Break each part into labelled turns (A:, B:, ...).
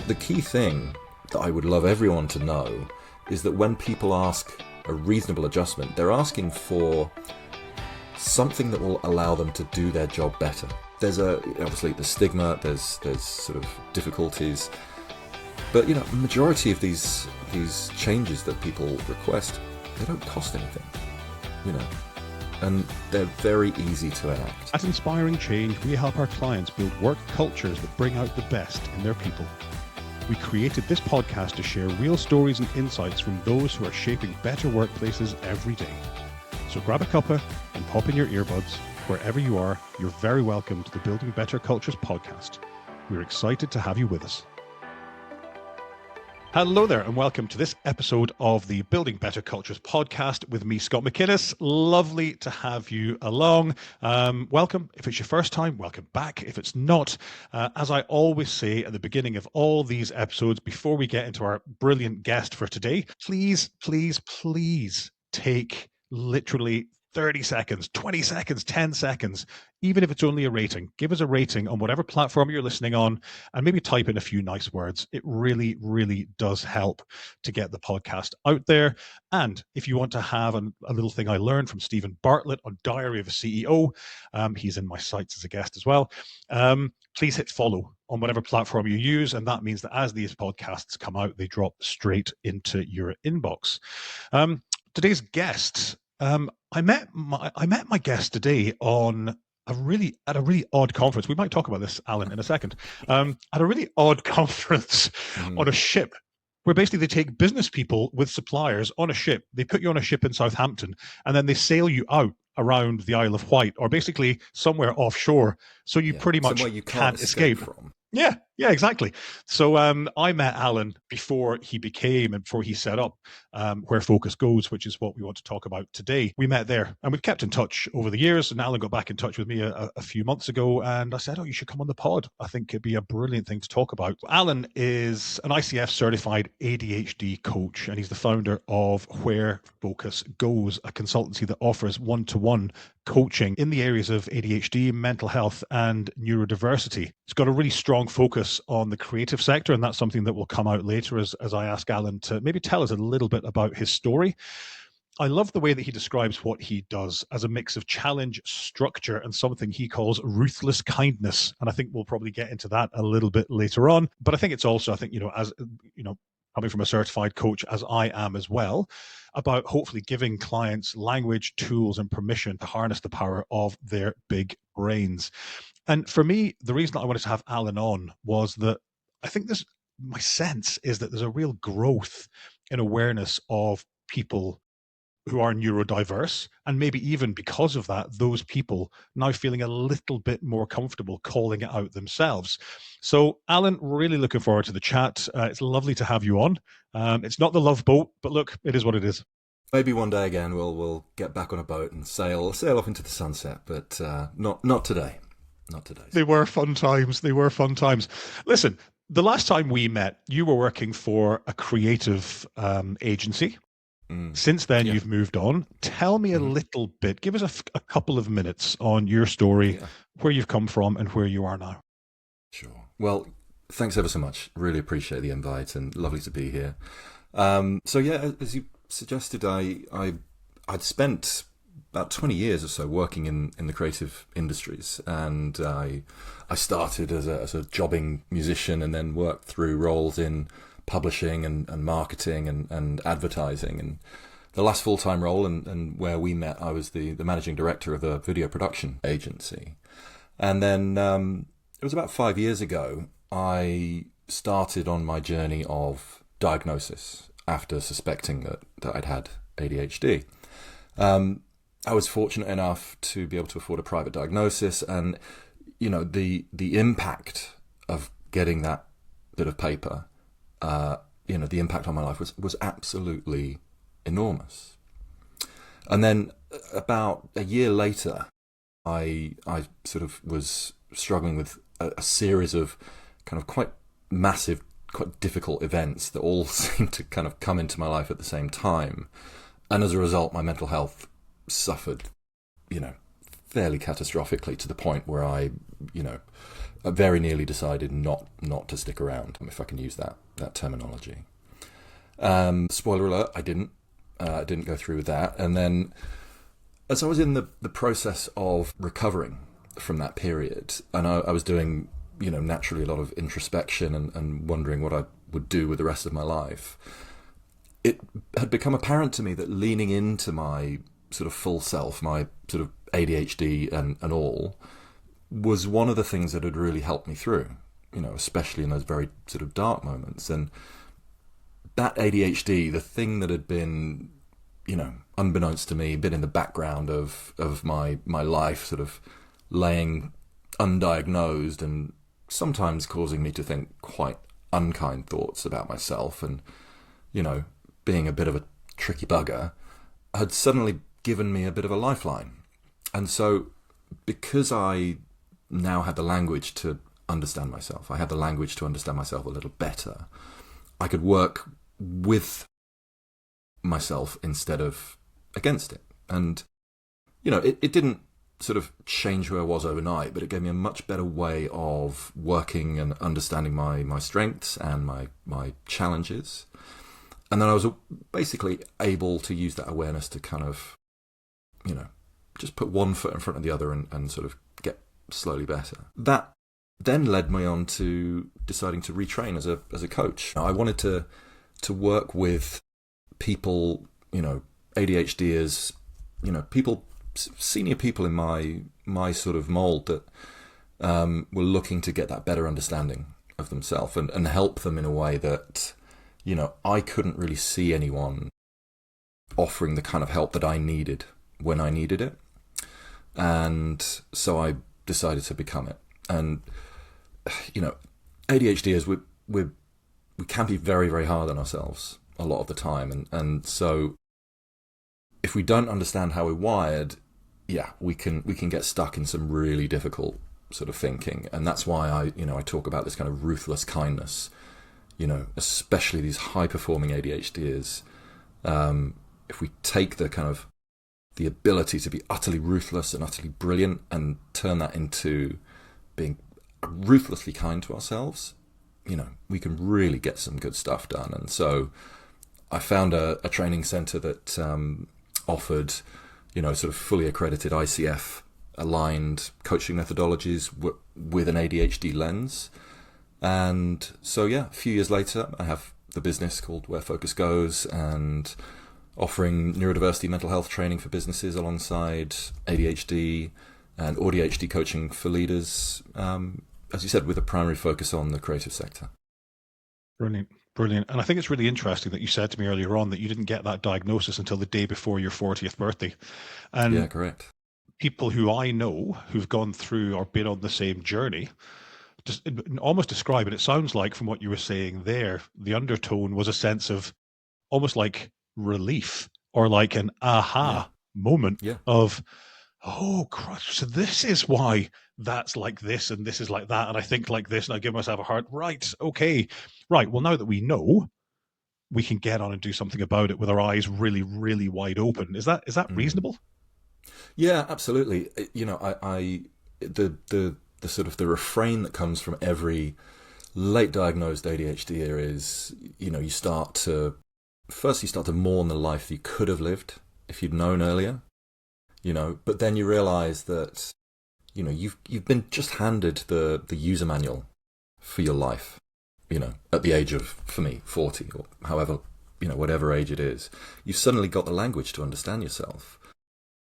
A: The key thing that I would love everyone to know is that when people ask a reasonable adjustment, they're asking for something that will allow them to do their job better. There's obviously the stigma, there's sort of difficulties, but majority of these changes that people request, they don't cost anything, and they're very easy to enact.
B: At Inspiring Change, we help our clients build work cultures that bring out the best in their people. We created this podcast to share real stories and insights from those who are shaping better workplaces every day. So grab a cuppa and pop in your earbuds. Wherever you are, you're very welcome to the Building Better Cultures podcast. We're excited to have you with us. Hello there, and welcome to this episode of the Building Better Cultures podcast with me, Scott McInnes. Lovely to have you along. Welcome. If it's your first time, welcome back. If it's not, as I always say at the beginning of all these episodes, before we get into our brilliant guest for today, please take literally 30 seconds, 20 seconds, 10 seconds, even if it's only a rating. Give us a rating on whatever platform you're listening on and maybe type in a few nice words. It really, really does help to get the podcast out there. And if you want to have a little thing I learned from Stephen Bartlett on Diary of a CEO, he's in my sites as a guest as well. Please hit follow on whatever platform you use. And that means that as these podcasts come out, they drop straight into your inbox. Today's guest, I met my guest today at a really odd conference. We might talk about this, Alan, in a second. At a really odd conference on a ship, where basically they take business people with suppliers on a ship. They put you on a ship in Southampton, and then they sail you out around the Isle of Wight, or basically somewhere offshore, so you pretty much
A: you
B: can't escape
A: from.
B: Yeah, exactly. So I met Alan before he set up WhereFocusGoes, which is what we want to talk about today. We met there, and we've kept in touch over the years, and Alan got back in touch with me a few months ago, and I said, you should come on the pod. I think it'd be a brilliant thing to talk about. Alan is an ICF certified ADHD coach, and he's the founder of WhereFocusGoes, a consultancy that offers one-to-one coaching in the areas of ADHD, mental health, and neurodiversity. It's got a really strong focus on the creative sector, and that's something that will come out later as I ask Alan to maybe tell us a little bit about his story. I love the way that he describes what he does as a mix of challenge, structure, and something he calls ruthless kindness. And I think we'll probably get into that a little bit later on. But I think it's also, as coming from a certified coach as I am as well, about hopefully giving clients language, tools, and permission to harness the power of their big brains. And for me, the reason I wanted to have Alan on was that I think my sense is that there's a real growth in awareness of people who are neurodiverse, and maybe even because of that, those people now feeling a little bit more comfortable calling it out themselves. So, Alan, really looking forward to the chat. It's lovely to have you on. It's not the Love Boat, but look, it is what it is.
A: Maybe one day again we'll get back on a boat and sail off into the sunset, but not today. Not today.
B: They were fun times. Listen, the last time we met, you were working for a creative agency. Since then, you've moved on. Tell me a little bit. Give us a couple of minutes on your story, where you've come from and where you are now.
A: Sure. Well, thanks ever so much. Really appreciate the invite and lovely to be here. As you suggested, I'd spent about 20 years or so working in the creative industries, and I started as a jobbing musician and then worked through roles in publishing and marketing and advertising. And the last full-time role and where we met, I was the managing director of a video production agency. And then it was about 5 years ago, I started on my journey of diagnosis after suspecting that I'd had ADHD. I was fortunate enough to be able to afford a private diagnosis, and the impact of getting that bit of paper, the impact on my life was absolutely enormous. And then about a year later, I sort of was struggling with a series of kind of quite massive, quite difficult events that all seemed to kind of come into my life at the same time. And as a result, my mental health suffered, fairly catastrophically, to the point where I very nearly decided not to stick around, if I can use that terminology. Spoiler alert, I didn't go through with that. And then as I was in the process of recovering from that period, and I was doing, naturally a lot of introspection and wondering what I would do with the rest of my life, it had become apparent to me that leaning into my sort of full self, my sort of ADHD and all, was one of the things that had really helped me through, especially in those very sort of dark moments. And that ADHD, the thing that had been, unbeknownst to me, been in the background of my life, sort of laying undiagnosed and sometimes causing me to think quite unkind thoughts about myself and, being a bit of a tricky bugger, had suddenly given me a bit of a lifeline. And so because I now had the language to understand myself, I had the language to understand myself a little better, I could work with myself instead of against it. And, it didn't sort of change who I was overnight, but it gave me a much better way of working and understanding my strengths and my challenges. And then I was basically able to use that awareness to kind of, just put one foot in front of the other and sort of get slowly better. That then led me on to deciding to retrain as a coach. I wanted to work with people, ADHDers, people, senior people in my sort of mold that were looking to get that better understanding of themselves and help them in a way that, I couldn't really see anyone offering the kind of help that I needed when I needed it. And so I decided to become it. And, ADHDers, we can be very, very hard on ourselves a lot of the time. And so if we don't understand how we're wired, we can get stuck in some really difficult sort of thinking. And that's why I talk about this kind of ruthless kindness, especially these high-performing ADHDers. If we take the ability to be utterly ruthless and utterly brilliant and turn that into being ruthlessly kind to ourselves, we can really get some good stuff done. And so I found a training center that offered, sort of fully accredited ICF aligned coaching methodologies with an ADHD lens. And so, a few years later, I have the business called WhereFocusGoes and offering neurodiversity mental health training for businesses alongside ADHD and ADHD coaching for leaders, as you said, with a primary focus on the creative sector.
B: Brilliant. Brilliant. And I think it's really interesting that you said to me earlier on that you didn't get that diagnosis until the day before your 40th birthday. And
A: yeah, correct.
B: People who I know who've gone through or been on the same journey just almost describe it. It sounds like from what you were saying there, the undertone was a sense of almost like relief or like an aha moment of, oh, Christ, so this is why that's like this and this is like that. And I think like this and I give myself a heart. Right. Okay. Right. Well, now that we know, we can get on and do something about it with our eyes really, really wide open. Is that reasonable?
A: Yeah, absolutely. The sort of the refrain that comes from every late diagnosed ADHDer is, you start to mourn the life you could have lived if you'd known earlier, but then you realize that, you've been just handed the user manual for your life, at the age of, for me, 40 or however, whatever age it is. You've suddenly got the language to understand yourself,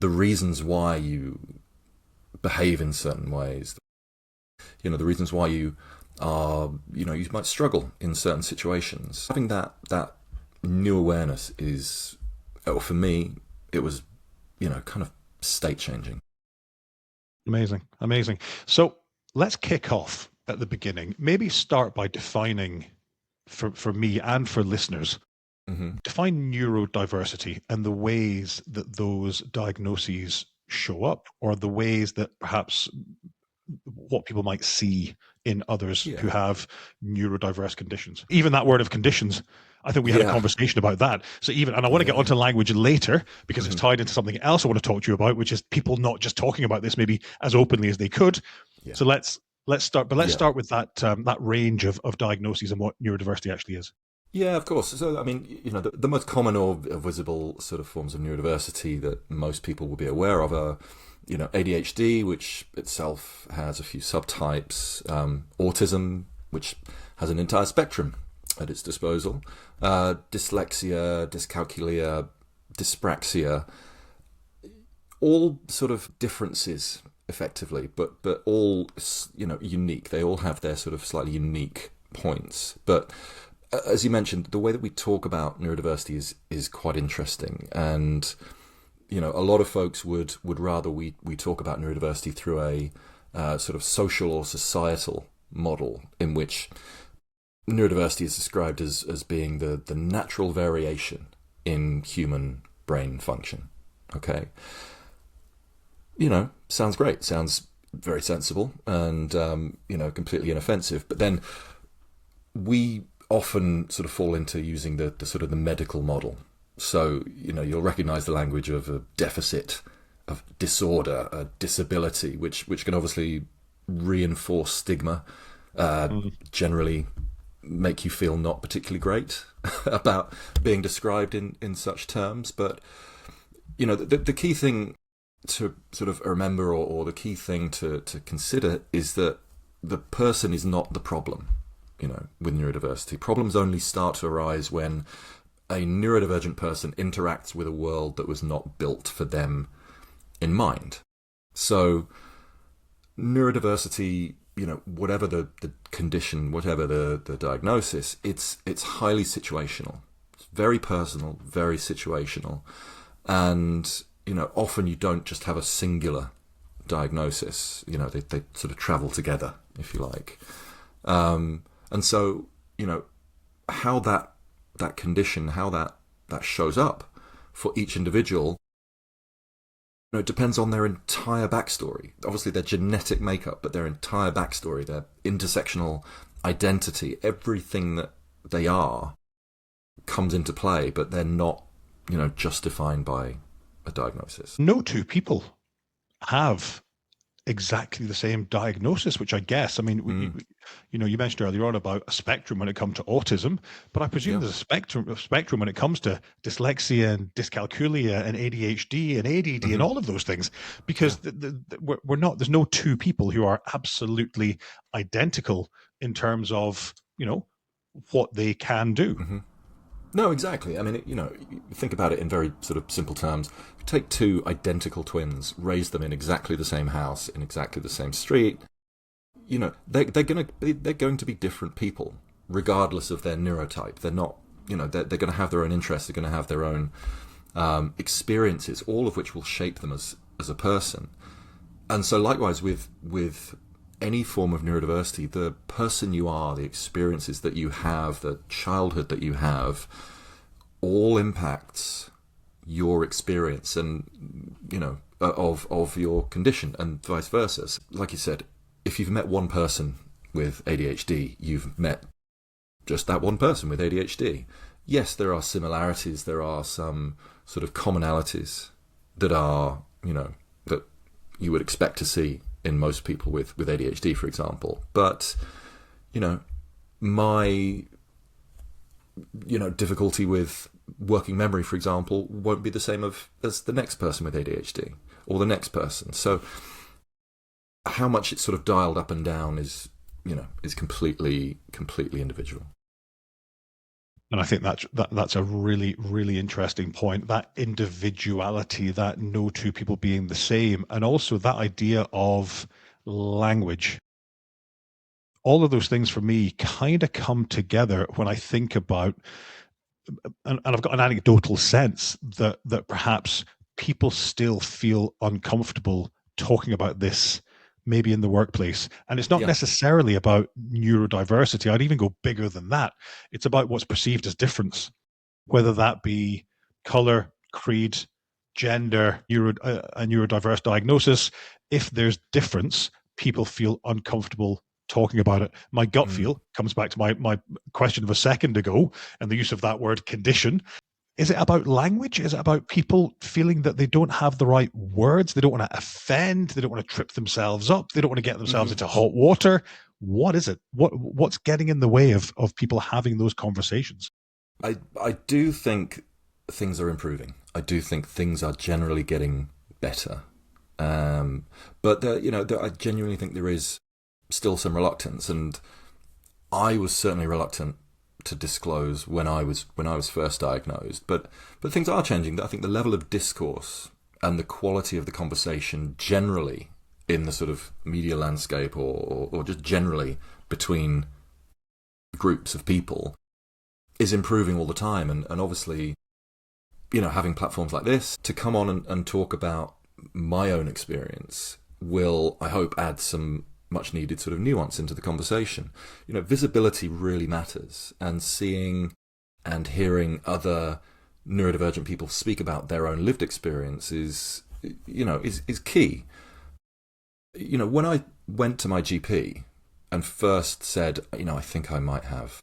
A: the reasons why you behave in certain ways, the reasons why you are, you might struggle in certain situations. Having that new awareness is, for me, it was, kind of state changing.
B: Amazing. So let's kick off at the beginning. Maybe start by defining for me and for listeners, define neurodiversity and the ways that those diagnoses show up, or the ways that perhaps what people might see in others
A: Yeah.
B: who have neurodiverse conditions. Even that word of conditions, I think we had a
A: Yeah.
B: conversation about that. So even, and I want to
A: Yeah.
B: get onto language later because it's
A: Mhm.
B: tied into something else I want to talk to you about, which is people not just talking about this maybe as openly as they could.
A: Yeah.
B: So let's start, but let's
A: Yeah.
B: start with that range of diagnoses and what neurodiversity actually is.
A: Yeah, of course. So, I mean, the most common or visible sort of forms of neurodiversity that most people will be aware of are, ADHD, which itself has a few subtypes, autism, which has an entire spectrum at its disposal, dyslexia, dyscalculia, dyspraxia, all sort of differences effectively, but all, unique. They all have their sort of slightly unique points. But as you mentioned, the way that we talk about neurodiversity is quite interesting, and a lot of folks would rather we talk about neurodiversity through a sort of social or societal model in which neurodiversity is described as being the natural variation in human brain function. Okay, sounds great, sounds very sensible, and completely inoffensive. But then we often sort of fall into using the sort of the medical model. So, you'll recognize the language of a deficit, of disorder, a disability, which can obviously reinforce stigma, generally make you feel not particularly great about being described in such terms. But, the key thing to sort of remember, or the key thing to consider, is that the person is not the problem. With neurodiversity, problems only start to arise when a neurodivergent person interacts with a world that was not built for them in mind. So neurodiversity, whatever the condition, whatever the diagnosis, it's highly situational. It's very personal, very situational. And, often you don't just have a singular diagnosis. They sort of travel together, if you like. And so, how that condition, how that shows up for each individual, it depends on their entire backstory. Obviously, their genetic makeup, but their entire backstory, their intersectional identity, everything that they are comes into play, but they're not, just defined by a diagnosis.
B: No two people have exactly the same diagnosis, which I guess, I mean, you mentioned earlier on about a spectrum when it comes to autism, but I presume
A: Yeah.
B: there's a spectrum when it comes to dyslexia and dyscalculia and ADHD and ADD and all of those things, because we're not, there's no two people who are absolutely identical in terms of, what they can do.
A: Mm-hmm. No, exactly. I mean, you think about it in very sort of simple terms. If you take two identical twins, raise them in exactly the same house, in exactly the same street, they're going to be different people, regardless of their neurotype. They're not, they're going to have their own interests. They're going to have their own experiences, all of which will shape them as a person. And so, likewise, with any form of neurodiversity, the person you are, the experiences that you have, the childhood that you have, all impacts your experience and, of your condition, and vice versa. Like you said, if you've met one person with ADHD, you've met just that one person with ADHD. Yes, there are similarities, there are some sort of commonalities that are, that you would expect to see in most people with ADHD, for example. But, my, difficulty with working memory, for example, won't be the same as the next person with ADHD or the next person. So how much it's sort of dialed up and down is completely individual.
B: And I think that's a really, really interesting point. That individuality, that no two people being the same, and also that idea of language. All of those things for me kind of come together when I think about, and I've got an anecdotal sense that perhaps people still feel uncomfortable talking about this maybe in the workplace. And it's not
A: Yeah.
B: necessarily about neurodiversity. I'd even go bigger than that. It's about what's perceived as difference, whether that be color, creed, gender, a neurodiverse diagnosis. If there's difference, people feel uncomfortable talking about it. My gut feel comes back to my question of a second ago and the use of that word condition. Is it about language? Is it about people feeling that they don't have the right words? They don't want to offend. They don't want to trip themselves up. They don't want to get themselves into hot water. What is it? What's getting in the way of people having those conversations?
A: I do think things are improving. I do think things are generally getting better. But I genuinely think there is still some reluctance, and I was certainly reluctant to disclose when I was first diagnosed. But things are changing. I think the level of discourse and the quality of the conversation generally in the sort of media landscape or just generally between groups of people is improving all the time. And obviously, having platforms like this to come on and talk about my own experience will, I hope, add some much needed sort of nuance into the conversation. Visibility really matters, and seeing and hearing other neurodivergent people speak about their own lived experience is key. When I went to my GP and first said, I think I might have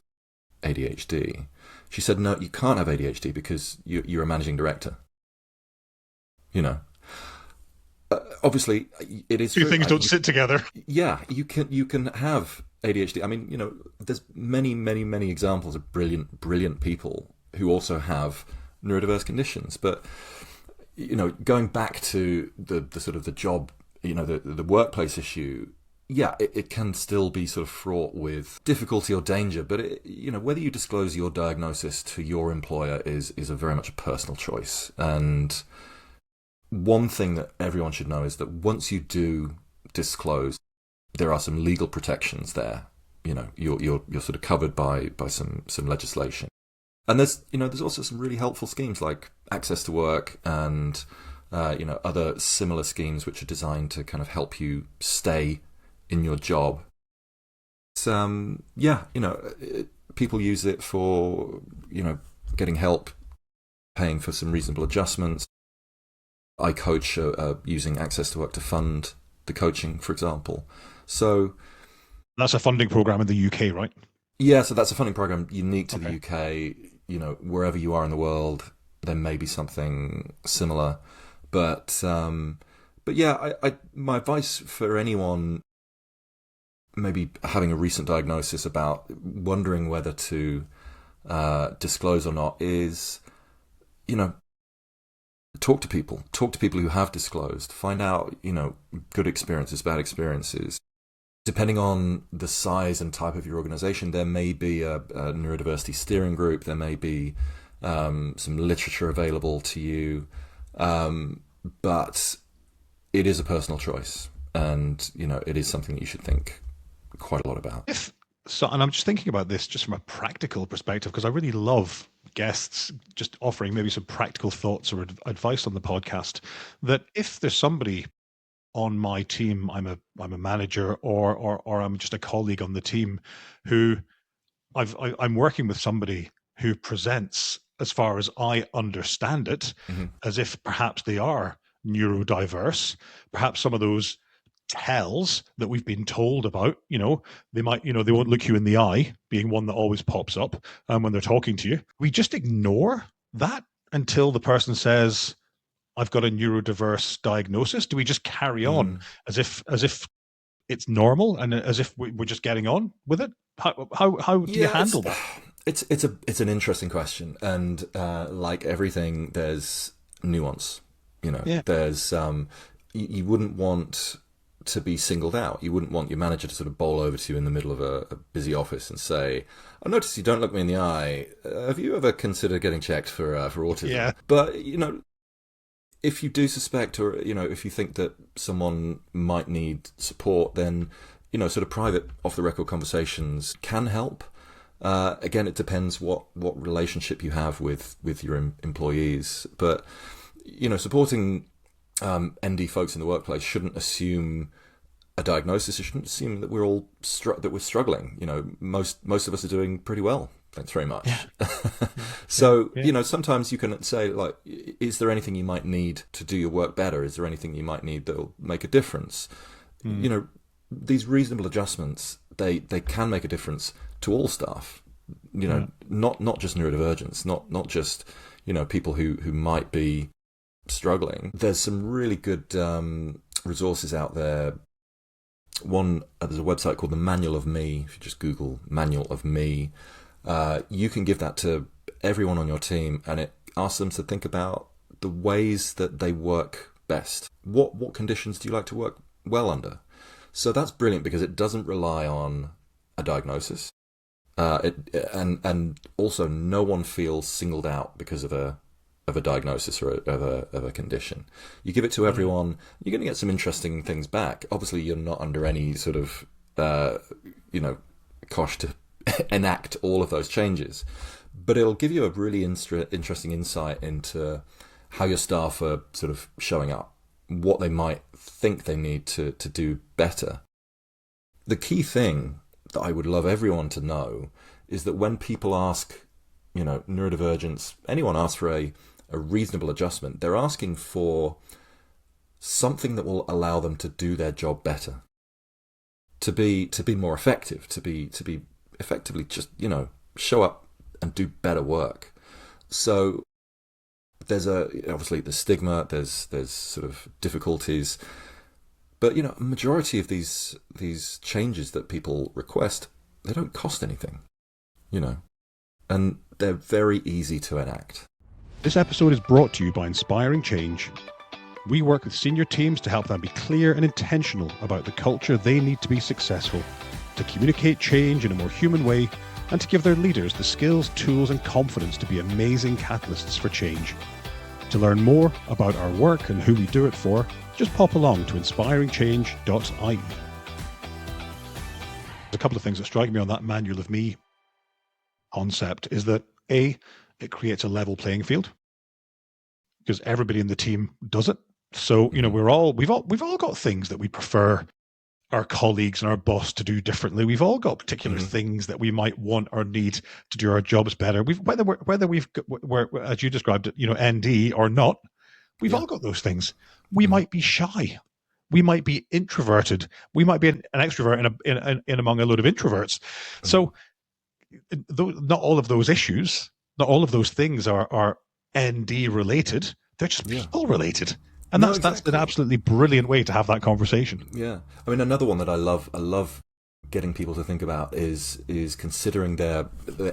A: ADHD, she said, no, you can't have ADHD because you're a managing director. Obviously, it is
B: two
A: true.
B: things don't sit together.
A: Yeah, you can have ADHD. I mean, there's many, many, many examples of brilliant people who also have neurodiverse conditions. But going back to the sort of the job, the workplace issue, yeah, it can still be sort of fraught with difficulty or danger. But whether you disclose your diagnosis to your employer is a very much a personal choice. And one thing that everyone should know is that once you do disclose, there are some legal protections there. You're sort of covered by some legislation, and there's also some really helpful schemes like access to work and other similar schemes which are designed to kind of help you stay in your job. So, people use it for getting help, paying for some reasonable adjustments. I coach using access to work to fund the coaching, for example. So
B: that's a funding program in the UK, right?
A: Yeah, so that's a funding program unique to the UK. Wherever you are in the world, there may be something similar. But yeah, my advice for anyone maybe having a recent diagnosis about wondering whether to disclose or not is, talk to people who have disclosed, find out, good experiences, bad experiences. Depending on the size and type of your organization, there may be a neurodiversity steering group, there may be some literature available to you, but it is a personal choice, and, it is something that you should think quite a lot about.
B: And I'm just thinking about this just from a practical perspective, because I really love guests just offering maybe some practical thoughts or advice on the podcast, that if there's somebody on my team, I'm a manager or I'm just a colleague on the team who I'm working with somebody who presents, as far as I understand it, as if perhaps they are neurodiverse, perhaps some of those tells that we've been told about, they might, they won't look you in the eye, being one that always pops up when they're talking to you. We just ignore that until the person says, I've got a neurodiverse diagnosis. Do we just carry on as if it's normal and as if we're just getting on with it? How do you handle that?
A: It's an interesting question, and like everything, there's nuance. There's you wouldn't want to be singled out. You wouldn't want your manager to sort of bowl over to you in the middle of a busy office and say, I notice you don't look me in the eye. Have you ever considered getting checked for autism?
B: Yeah.
A: But, if you do suspect, or, if you think that someone might need support, then, sort of private off-the-record conversations can help. Again, it depends what relationship you have with your employees. But, supporting ND folks in the workplace shouldn't assume a diagnosis. It shouldn't assume that we're all we're struggling. Most of us are doing pretty well. Thanks very much. Yeah. So, sometimes you can say, like, is there anything you might need to do your work better? Is there anything you might need that will make a difference? These reasonable adjustments, they can make a difference to all staff. Not just neurodivergents, not just people who might be struggling. There's some really good resources out there. There's a website called the Manual of Me. If you just Google Manual of Me, you can give that to everyone on your team, and it asks them to think about the ways that they work best. What conditions do you like to work well under? So that's brilliant because it doesn't rely on a diagnosis. And also no one feels singled out because of a diagnosis or of a condition. You give it to everyone, you're going to get some interesting things back. Obviously, you're not under any sort of cosh to enact all of those changes, but it'll give you a really interesting insight into how your staff are sort of showing up, what they might think they need to do better. The key thing that I would love everyone to know is that when people ask, neurodivergents, anyone asks for a reasonable adjustment, they're asking for something that will allow them to do their job better, to be more effective, to be effectively just, show up and do better work. So there's obviously the stigma, there's sort of difficulties, but a majority of these changes that people request, they don't cost anything, and they're very easy to enact.
B: This episode is brought to you by Inspiring Change. We work with senior teams to help them be clear and intentional about the culture they need to be successful, to communicate change in a more human way, and to give their leaders the skills, tools, and confidence to be amazing catalysts for change. To learn more about our work and who we do it for, just pop along to inspiringchange.ie. A couple of things that strike me on that Manual of Me concept is that it creates a level playing field because everybody in the team does it. So, we've all got things that we prefer our colleagues and our boss to do differently. We've all got particular things that we might want or need to do our jobs better. Whether we're as you described it, ND or not, we've all got those things. We might be shy. We might be introverted. We might be an extrovert in among a load of introverts. So, not all of those issues, not all of those things are ND related. They're just people related. And that's an absolutely brilliant way to have that conversation.
A: Yeah. I mean, another one that I love getting people to think about is considering their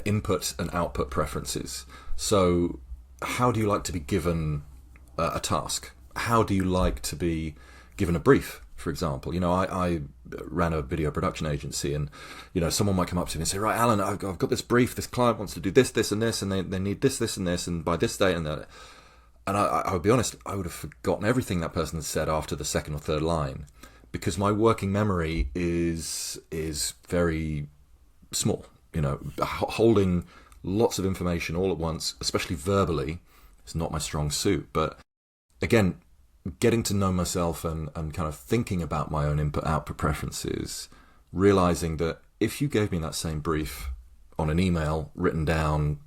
A: input and output preferences. So how do you like to be given a task? How do you like to be given a brief, for example? I ran a video production agency, and someone might come up to me and say, right, Alan, I've got this brief, this client wants to do this, this and this, and they need this, this and this, and by this date and that. And I would be honest, I would have forgotten everything that person had said after the second or third line, because my working memory is very small. Holding lots of information all at once, especially verbally, is not my strong suit. But again, getting to know myself and kind of thinking about my own input-output preferences, realizing that if you gave me that same brief on an email, written down,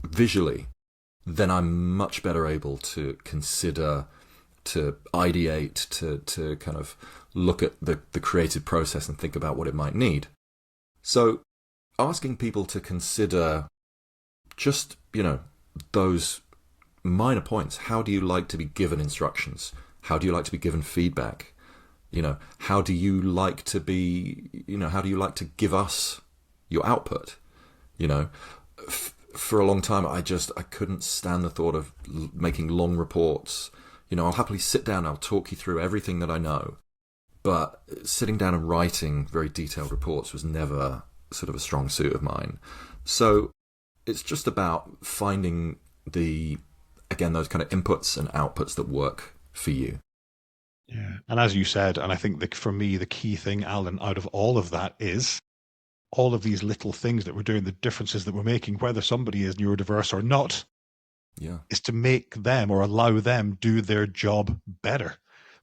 A: visually, then I'm much better able to consider, to ideate, to kind of look at the creative process and think about what it might need. So asking people to consider just, those minor points. How do you like to be given instructions? How do you like to be given feedback? How do you like to be, how do you like to give us your output? For a long time, I couldn't stand the thought of making long reports. I'll happily sit down, I'll talk you through everything that I know. But sitting down and writing very detailed reports was never sort of a strong suit of mine. So it's just about finding those kind of inputs and outputs that work for you.
B: Yeah. And as you said, and I think for me, the key thing, Alan, out of all of that is all of these little things that we're doing, the differences that we're making, whether somebody is neurodiverse or not, is to make them or allow them do their job better,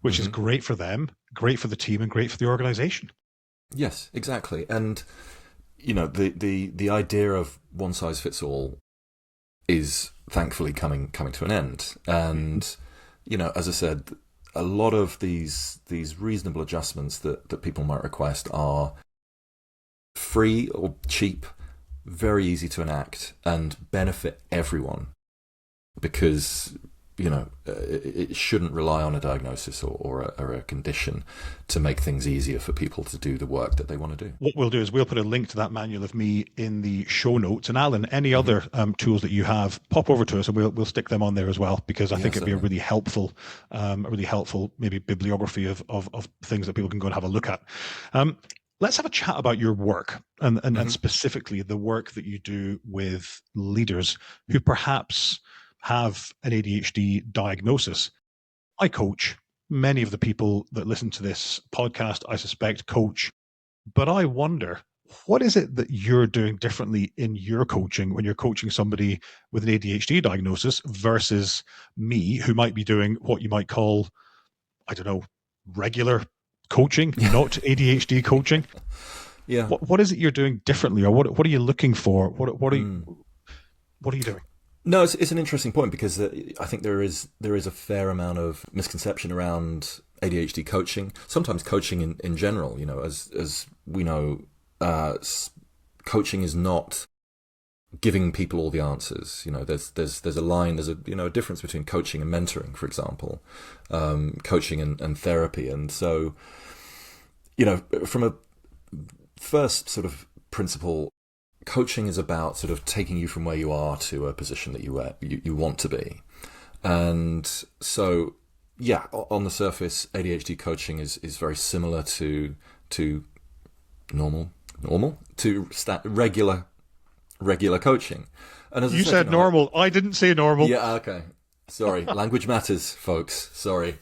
B: which is great for them, great for the team, and great for the organization.
A: Yes, exactly. And, the idea of one size fits all is thankfully coming to an end. And, as I said, a lot of these reasonable adjustments that people might request are free or cheap, very easy to enact, and benefit everyone, because it shouldn't rely on a diagnosis or a condition to make things easier for people to do the work that they want to do.
B: What we'll do is we'll put a link to that manual of me in the show notes. And Alan, any other tools that you have, pop over to us and we'll stick them on there as well, because I think it'd be a really helpful maybe bibliography of things that people can go and have a look at. Let's have a chat about your work and specifically the work that you do with leaders who perhaps have an ADHD diagnosis. I coach. Many of the people that listen to this podcast, I suspect, coach. But I wonder, what is it that you're doing differently in your coaching when you're coaching somebody with an ADHD diagnosis versus me, who might be doing what you might call, I don't know, regular coaching, not ADHD coaching?
A: Yeah.
B: What is it you're doing differently, or what are you looking for? What are you doing?
A: No, it's an interesting point, because I think there is a fair amount of misconception around ADHD coaching. Sometimes coaching in general, as we know, coaching is not giving people all the answers. There's a line, there's a difference between coaching and mentoring, for example, coaching and therapy. And so, from a first sort of principle, coaching is about sort of taking you from where you are to a position that you want to be. And so, yeah, on the surface, ADHD coaching is very similar to regular coaching. And as
B: you said normal, I didn't say normal.
A: Yeah, okay. Sorry, language matters, folks. Sorry.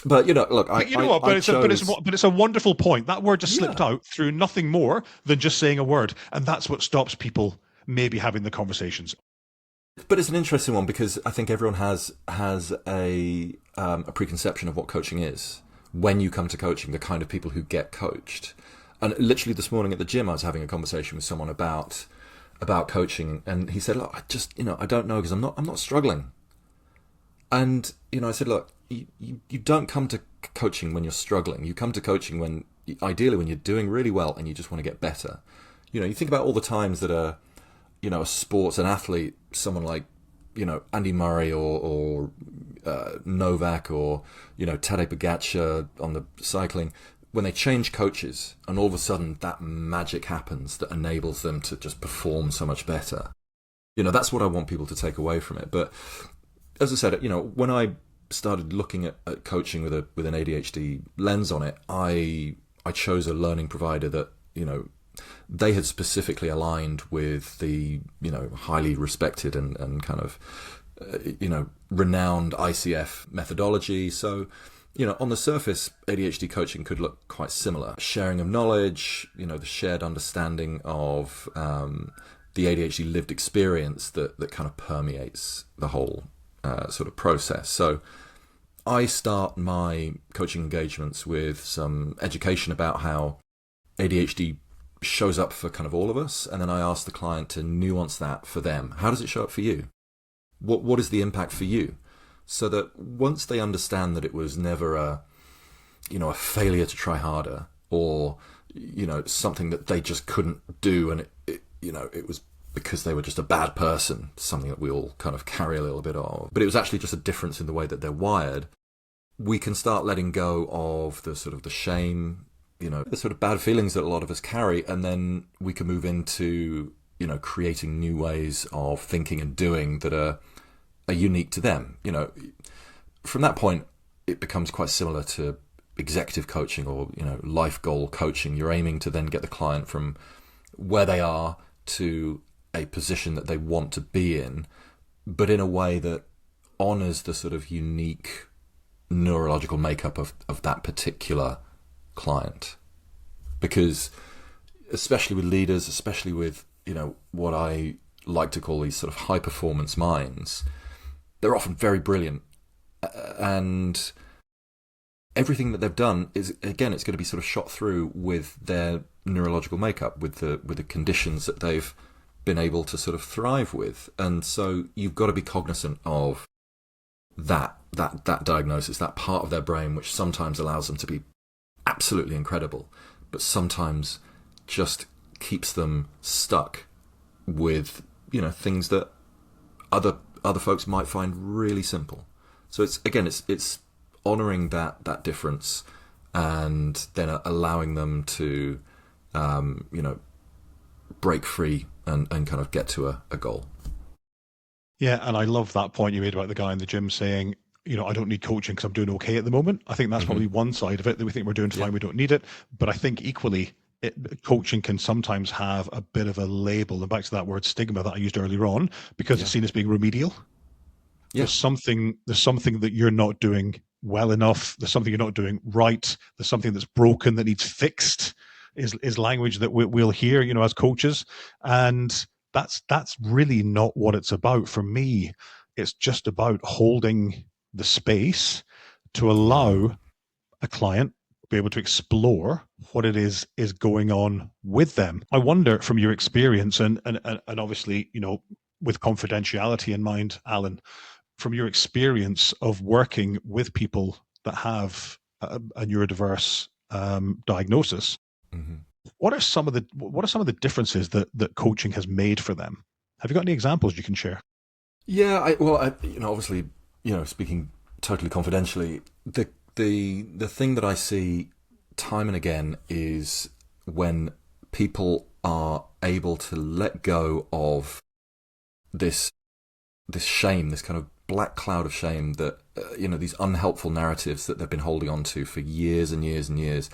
A: But look,
B: it's a wonderful point. That word just slipped out through nothing more than just saying a word, and that's what stops people maybe having the conversations.
A: But it's an interesting one, because I think everyone has a preconception of what coaching is. When you come to coaching, the kind of people who get coached, and literally this morning at the gym, I was having a conversation with someone about coaching, and he said, "Look, I don't know, because I'm not struggling." And I said, "Look, you don't come to coaching when you're struggling. You come to coaching ideally when you're doing really well and you just want to get better. You think about all the times that an athlete, someone like, Andy Murray or Novak or, Tadej Pogačar on the cycling, when they change coaches and all of a sudden that magic happens that enables them to just perform so much better. That's what I want people to take away from it. But as I said, when I started looking at coaching with an ADHD lens on it, I chose a learning provider that, they had specifically aligned with the, highly respected and kind of, renowned ICF methodology. So, on the surface, ADHD coaching could look quite similar. Sharing of knowledge, the shared understanding of the ADHD lived experience that kind of permeates the whole sort of process. So I start my coaching engagements with some education about how ADHD shows up for kind of all of us, and then I ask the client to nuance that for them. How does it show up for you? What is the impact for you? So that once they understand that it was never a failure to try harder, or something that they just couldn't do, and it was because they were just a bad person, something that we all kind of carry a little bit of, but it was actually just a difference in the way that they're wired, we can start letting go of the sort of the shame, the sort of bad feelings that a lot of us carry, and then we can move into, creating new ways of thinking and doing that are unique to them. From that point, it becomes quite similar to executive coaching or, life goal coaching. You're aiming to then get the client from where they are to a position that they want to be in, but in a way that honors the sort of unique neurological makeup of that particular client. Because especially with leaders, especially with, what I like to call these sort of high performance minds, they're often very brilliant, and everything that they've done is, again, it's going to be sort of shot through with their neurological makeup, with the conditions that they've been able to sort of thrive with. And so you've got to be cognizant of that diagnosis, that part of their brain which sometimes allows them to be absolutely incredible, but sometimes just keeps them stuck with, things that other folks might find really simple. So it's honouring that difference, and then allowing them to break free and kind of get to a goal.
B: Yeah, and I love that point you made about the guy in the gym saying, I don't need coaching because I'm doing okay at the moment. I think that's probably one side of it, that we think we're doing fine, we don't need it. But I think equally, coaching can sometimes have a bit of a label, and back to that word stigma that I used earlier on, because it's seen as being remedial. Yeah. There's something that you're not doing well enough. There's something you're not doing right. There's something that's broken that needs fixed. Is language that we'll hear, as coaches, and that's really not what it's about. For me, it's just about holding the space to allow a client to be able to explore what it is going on with them. I wonder, from your experience, and obviously, with confidentiality in mind, Alan, from your experience of working with people that have a neurodiverse diagnosis, what are some of the differences that coaching has made for them? Have you got any examples you can share?
A: Yeah, obviously, speaking totally confidentially, the thing that I see time and again is when people are able to let go of this shame, this kind of black cloud of shame that these unhelpful narratives that they've been holding on to for years and years and years.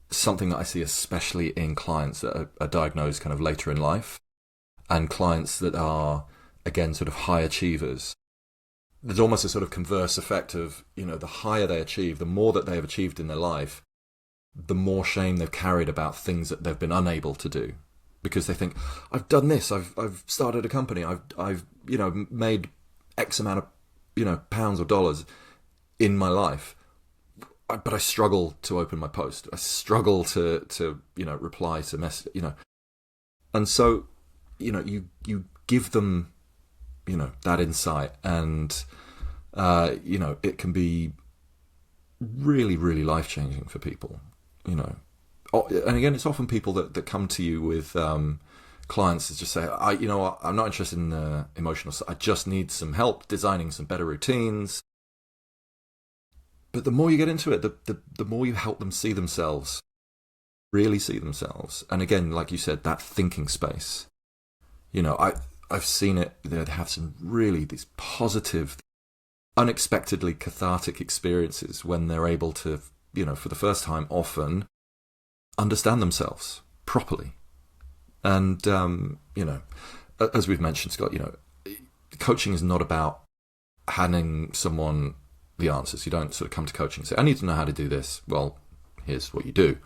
A: Something that I see especially in clients that are diagnosed kind of later in life, and clients that are, again, sort of high achievers. There's almost a sort of converse effect of, the higher they achieve, the more that they have achieved in their life, the more shame they've carried about things that they've been unable to do, because they think, I've done this, I've started a company, I've made X amount of pounds or dollars in my life, but I struggle to open my post. I struggle to reply to message, and so you give them that insight, and it can be really, really life-changing for people, and again, it's often people that come to you with clients that just say, I'm not interested in the emotional side, I just need some help designing some better routines. But the more you get into it, the more you help them see themselves, really see themselves. And again, like you said, that thinking space, I've seen it. They have some really these positive, unexpectedly cathartic experiences when they're able to, for the first time, often understand themselves properly. And as we've mentioned, Scott, coaching is not about handing someone the answers. You don't sort of come to coaching and say, I need to know how to do this. Well, here's what you do.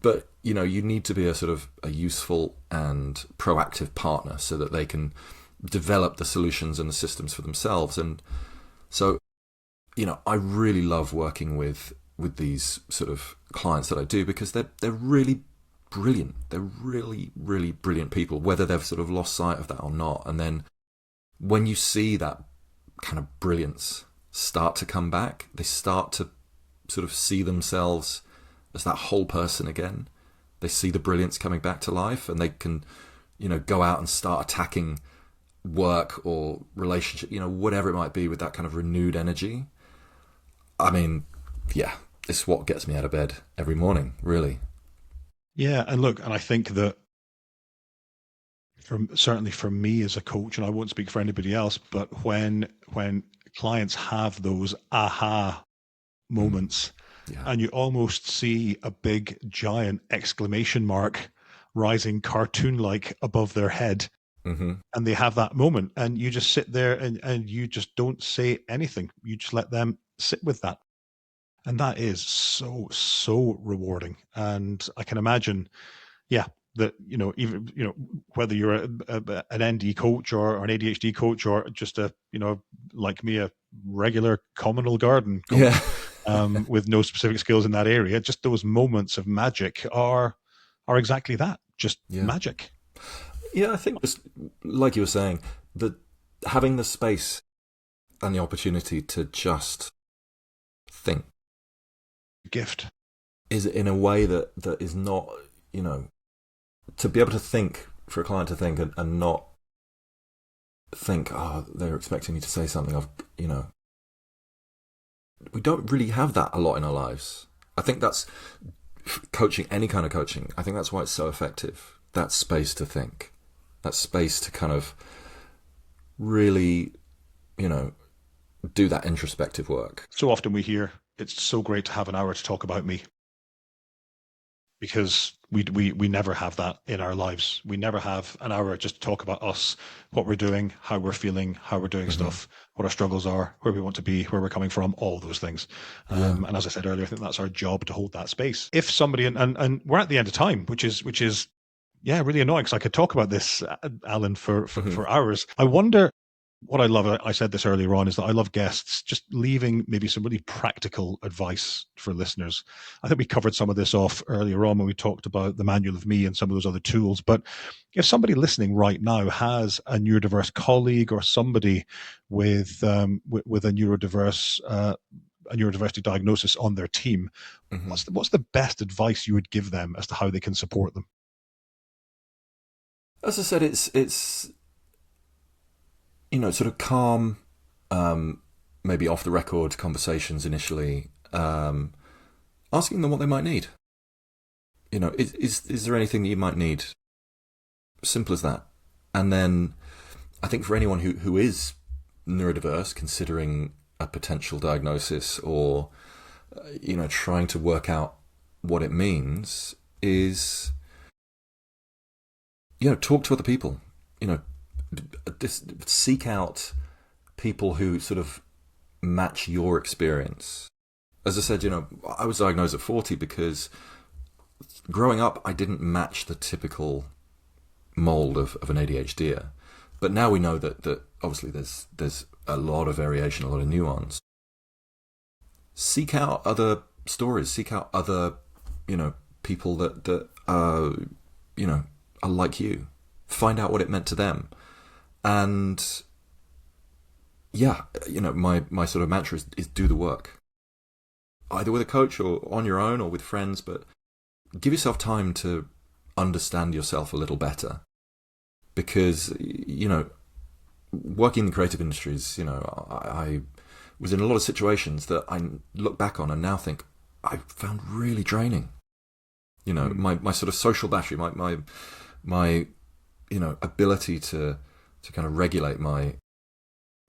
A: But, you need to be a sort of a useful and proactive partner so that they can develop the solutions and the systems for themselves. And so, I really love working with these sort of clients that I do, because they're really brilliant. They're really, really brilliant people, whether they've sort of lost sight of that or not. And then when you see that kind of brilliance start to come back, they start to sort of see themselves as that whole person again. They see the brilliance coming back to life, and they can, go out and start attacking work or relationship, whatever it might be, with that kind of renewed energy. I mean, yeah, it's what gets me out of bed every morning, really.
B: Yeah, and look, and I think that certainly for me as a coach, and I won't speak for anybody else, but when clients have those aha moments, and you almost see a big giant exclamation mark rising cartoon-like above their head, and they have that moment, and you just sit there and you just don't say anything. You just let them sit with that. And that is so rewarding. And I can imagine, that, even, whether you're an ND coach or an ADHD coach, or just like me, a regular communal garden coach, with no specific skills in that area, just those moments of magic are exactly that, just magic.
A: Yeah, I think, just like you were saying, that having the space and the opportunity to just think
B: gift
A: is in a way that is not, to be able to think, for a client to think and not think, oh, they're expecting me to say something. We don't really have that a lot in our lives. I think that's coaching, any kind of coaching. I think that's why it's so effective. That space to think, that space to kind of really, do that introspective work.
B: So often we hear, it's so great to have an hour to talk about me. Because we never have that in our lives. We never have an hour just to talk about us, what we're doing, how we're feeling, how we're doing stuff, what our struggles are, where we want to be, where we're coming from, all those things. And as I said earlier, I think that's our job, to hold that space. If somebody, and we're at the end of time, which is really annoying, because I could talk about this, Alan, for hours. I wonder, what I love, I said this earlier on, is that I love guests just leaving maybe some really practical advice for listeners. I think we covered some of this off earlier on when we talked about the Manual of Me and some of those other tools. But if somebody listening right now has a neurodiverse colleague or somebody with a neurodiverse a neurodiversity diagnosis on their team, what's the best advice you would give them as to how they can support them?
A: As I said, it's sort of calm, maybe off the record conversations initially, asking them what they might need. Is there anything that you might need? Simple as that. And then I think for anyone who is neurodiverse, considering a potential diagnosis or, trying to work out what it means, is, talk to other people, seek out people who sort of match your experience. As I said, I was diagnosed at 40 because growing up I didn't match the typical mold of an ADHDer. But now we know that obviously there's a lot of variation, a lot of nuance. Seek out other stories, seek out other, people that are like you. Find out what it meant to them. And my sort of mantra is do the work, either with a coach or on your own or with friends, but give yourself time to understand yourself a little better. Because, working in the creative industries, I was in a lot of situations that I look back on and now think I found really draining. My sort of social battery, my ability to kind of regulate my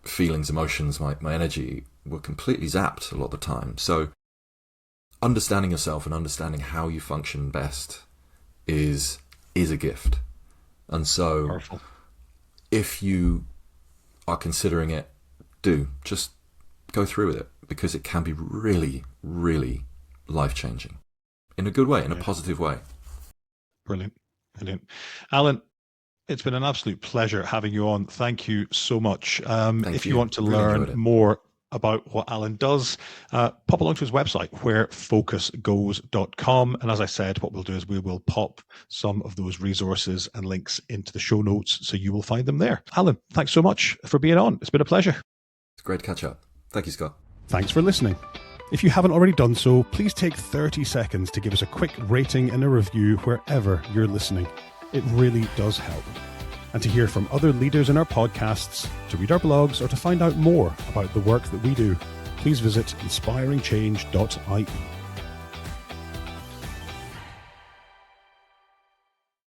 A: feelings, emotions, my energy were completely zapped a lot of the time. So understanding yourself and understanding how you function best is a gift. And so
B: Powerful.
A: If you are considering it, just go through with it, because it can be really, really life-changing in a good way, in a positive way.
B: Brilliant. Alan, it's been an absolute pleasure having you on. Thank you so much. If you want to learn more about what Alan does, pop along to his website, WhereFocusGoes.com. And as I said, what we'll do is we will pop some of those resources and links into the show notes, so you will find them there. Alan, thanks so much for being on. It's been a pleasure.
A: It's great to catch up. Thank you, Scott.
B: Thanks for listening. If you haven't already done so, please take 30 seconds to give us a quick rating and a review wherever you're listening. It really does help. And to hear from other leaders in our podcasts, to read our blogs, or to find out more about the work that we do, please visit inspiringchange.ie.